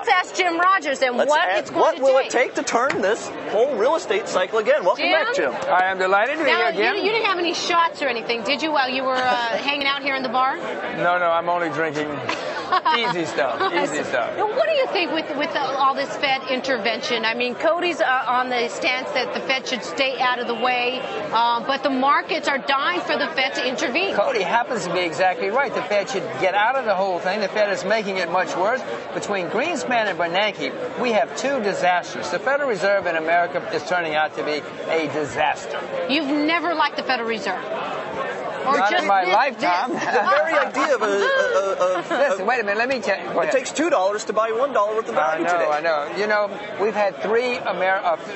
let's ask Jim Rogers and it's going to take. What will it take to turn this whole real estate cycle again? Welcome back, Jim. I am delighted to be here again. You didn't have any shots or anything, did you, while you were hanging out here in the bar? No, I'm only drinking easy stuff. What do you think with all this Fed intervention? I mean, Cody's on the stance that the Fed should stay out of the way, but the markets are dying for the Fed to intervene. Cody happens to be exactly right. The Fed should get out of the whole thing. The Fed is making it much worse. Between Greenspan and Bernanke, we have two disasters. The Federal Reserve in America is turning out to be a disaster. You've never liked the Federal Reserve? Or not in my lifetime. The very idea of Listen, wait a minute. Let me tell you. It takes $2 to buy $1 worth of value today. I know. You know, we've had three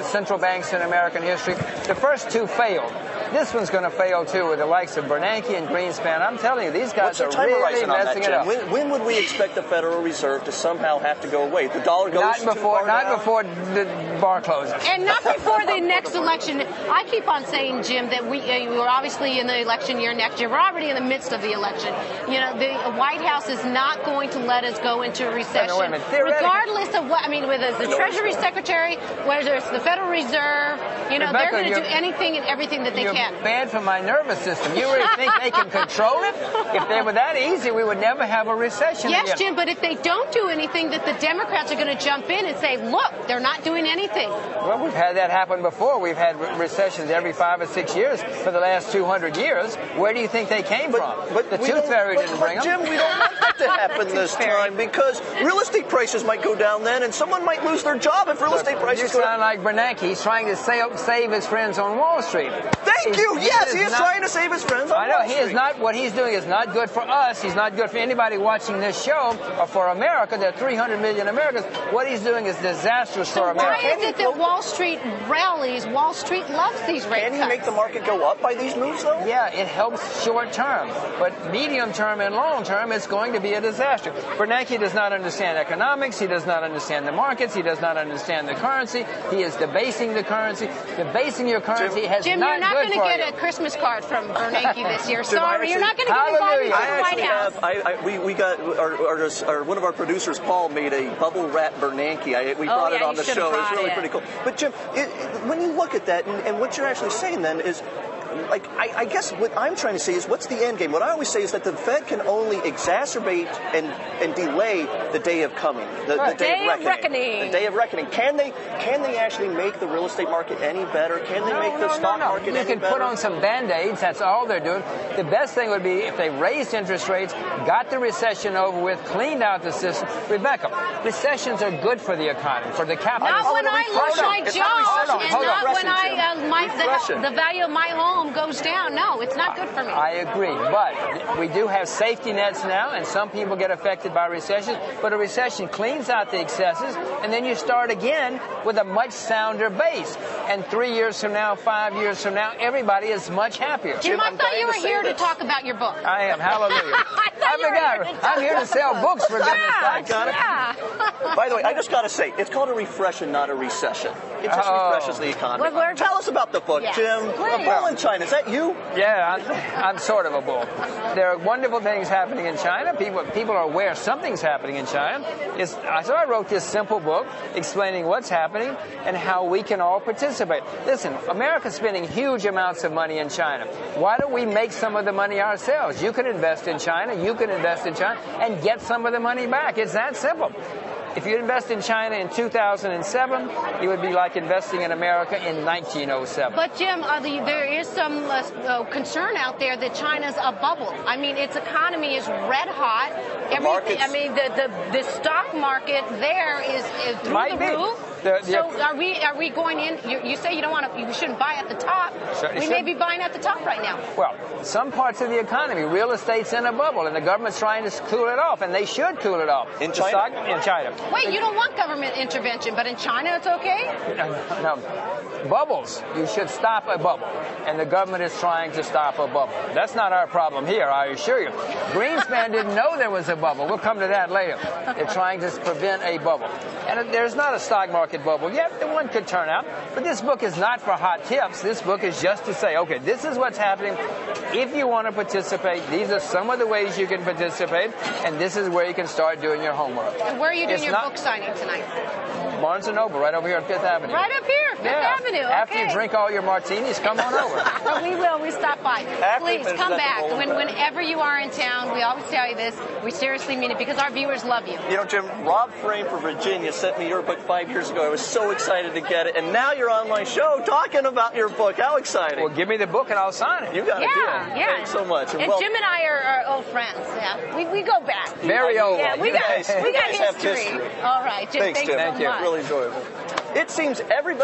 central banks in American history. The first two failed. This one's going to fail, too, with the likes of Bernanke and Greenspan. I'm telling you, these guys are really messing it up. When would we expect the Federal Reserve to somehow have to go away? The dollar goes too far Not down? before the bar closes. And not before the next election. I keep on saying, Jim, that we're obviously in the election year next year. We're already in the midst of the election. You know, the White House is not going to let us go into a recession. Regardless of what, I mean, whether it's the Treasury Secretary, whether it's the Federal Reserve, you know, they're going to do anything and everything that they can. Bad for my nervous system. You really think they can control it? If they were that easy, we would never have a recession Yes, again. Jim, but if they don't do anything, that the Democrats are going to jump in and say, look, they're not doing anything. Well, we've had that happen before. We've had recessions every 5 or 6 years for the last 200 years. Where do you think they came from? But the tooth fairy didn't bring them. Jim, we don't want that to happen this time because real estate prices might go down then and someone might lose their job if real estate prices go down. You sound like Bernanke. He's trying to save his friends on Wall Street. Thank you. Yes, he is trying to save his friends on Wall Street. He is not. What he's doing is not good for us. He's not good for anybody watching this show or for America. There are 300 million Americans. What he's doing is disastrous for America. Why is it that Wall Street rallies? Wall Street loves these rate cuts. Can he make the market go up by these moves, though? Yeah, it helps short term. But medium term and long term, it's going to be a disaster. Bernanke does not understand economics. He does not understand the markets. He does not understand the currency. He is debasing the currency. Debasing your currency has Jim, not you're not good going to get a Christmas card from Bernanke this year. Sorry, you're not going to get invited to the White House. We got one of our producers, Paul, made a bubble wrap Bernanke. We brought it on the show. It's really pretty cool. But Jim, when you look at that, and what you're actually saying then is, like, I guess what I'm trying to say is, what's the end game? What I always say is that the Fed can only exacerbate and delay the day of coming, the day of reckoning. The day of reckoning. Can they actually make the real estate market any better? Can they make the stock market any better? You can put on some Band-Aids. That's all they're doing. The best thing would be if they raised interest rates, got the recession over with, cleaned out the system. Rebecca, recessions are good for the economy, for the capital. Not when I lose my job, and not when the value of my home goes down. No, it's not good for me. I agree, but we do have safety nets now, and some people get affected by recessions, but a recession cleans out the excesses, and then you start again with a much sounder base. And 3 years from now, 5 years from now, everybody is much happier. Jim, I thought you were here to talk about your book. I am. Hallelujah. I'm here to sell books, for goodness sakes. By the way, I just got to say, it's called a refression, not a recession. It just refreshes the economy. Tell us about the book, Jim. A bull in China. Is that you? Yeah, I'm sort of a bull. There are wonderful things happening in China. People are aware something's happening in China. So I wrote this simple book explaining what's happening and how we can all participate. Listen, America's spending huge amounts of money in China. Why don't we make some of the money ourselves? You can invest in China, you can invest in China, and get some of the money back. It's that simple. If you invest in China in 2007, it would be like investing in America in 1907. But, Jim, there is some concern out there that China's a bubble. I mean, its economy is red hot. The stock market there is through the roof. So are we going in? You say you shouldn't buy at the top. We may be buying at the top right now. Well, some parts of the economy, real estate's in a bubble, and the government's trying to cool it off, and they should cool it off. In China? In China. Wait, you don't want government intervention, but in China it's okay? No. Bubbles. You should stop a bubble, and the government is trying to stop a bubble. That's not our problem here, I assure you. Greenspan didn't know there was a bubble. We'll come to that later. They're trying to prevent a bubble. And there's not a stock market market bubble. Yep, the one could turn out. But this book is not for hot tips. This book is just to say, okay, this is what's happening. If you want to participate, these are some of the ways you can participate, and this is where you can start doing your homework. And where are you doing your book signing tonight? Barnes & Noble, right over here on 5th Avenue. Right up here, 5th Avenue. Okay. After you drink all your martinis, come on over. We will. We stop by. Please come back. Whenever you are in town, we always tell you this. We seriously mean it because our viewers love you. You know, Jim, Rob Frame from Virginia sent me your book 5 years ago. I was so excited to get it. And now you're on my show talking about your book. How exciting. Well, give me the book and I'll sign it. You got it. Yeah. Thanks so much. And Jim and I are old friends. Yeah. We go back. Very old. Yeah, we got history. Have history. All right, Jim. Thanks, Jim. Thank you. Really enjoyable. It seems everybody